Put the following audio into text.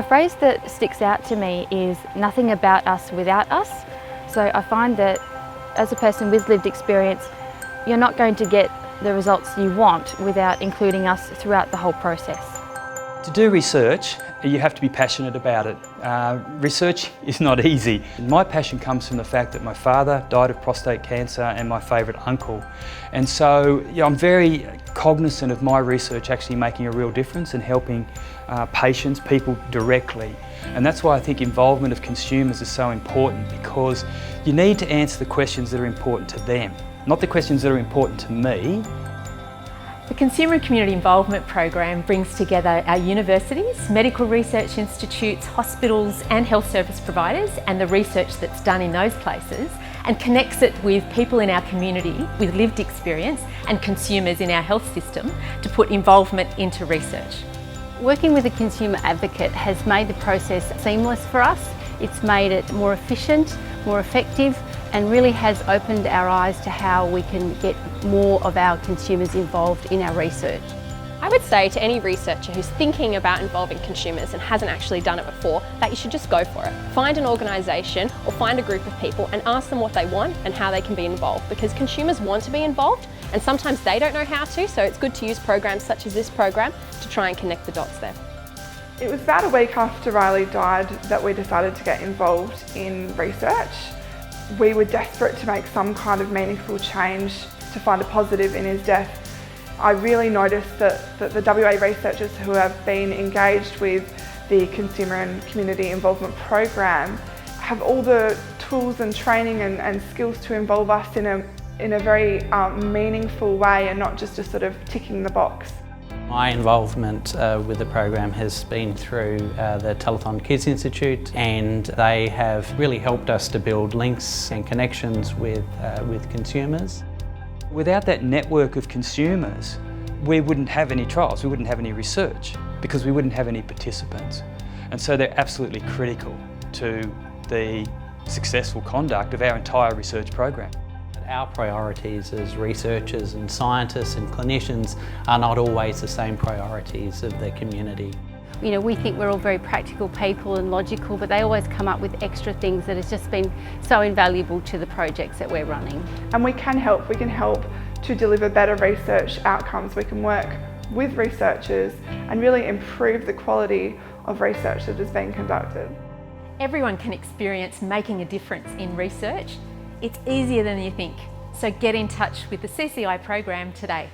A phrase that sticks out to me is "nothing about us without us." So I find that as a person with lived experience, you're not going to get the results you want without including us throughout the whole process. To do research, you have to be passionate about it. Research is not easy. My passion comes from the fact that my father died of prostate cancer and my favourite uncle. And so I'm very cognizant of my research actually making a real difference and helping patients, people directly. And that's why I think involvement of consumers is so important, because you need to answer the questions that are important to them, not the questions that are important to me. The Consumer and Community Involvement Program brings together our universities, medical research institutes, hospitals and health service providers, and the research that's done in those places, and connects it with people in our community with lived experience and consumers in our health system to put involvement into research. Working with a consumer advocate has made the process seamless for us. It's made it more efficient, more effective, and really has opened our eyes to how we can get more of our consumers involved in our research. I would say to any researcher who's thinking about involving consumers and hasn't actually done it before, that you should just go for it. Find an organisation or find a group of people and ask them what they want and how they can be involved, because consumers want to be involved and sometimes they don't know how to, so it's good to use programs such as this program to try and connect the dots there. It was about a week after Riley died that we decided to get involved in research. We were desperate to make some kind of meaningful change to find a positive in his death. I really noticed that the WA researchers who have been engaged with the Consumer and Community Involvement Program have all the tools and training and skills to involve us in a very meaningful way, and not just a sort of ticking the box. My involvement with the program has been through the Telethon Kids Institute, and they have really helped us to build links and connections with consumers. Without that network of consumers, we wouldn't have any trials, we wouldn't have any research, because we wouldn't have any participants. And so they're absolutely critical to the successful conduct of our entire research program. Our priorities as researchers and scientists and clinicians are not always the same priorities of the community. You know, we think we're all very practical people and logical, but they always come up with extra things that has just been so invaluable to the projects that we're running. And we can help to deliver better research outcomes. We can work with researchers and really improve the quality of research that is being conducted. Everyone can experience making a difference in research. It's easier than you think, so get in touch with the CCI program today.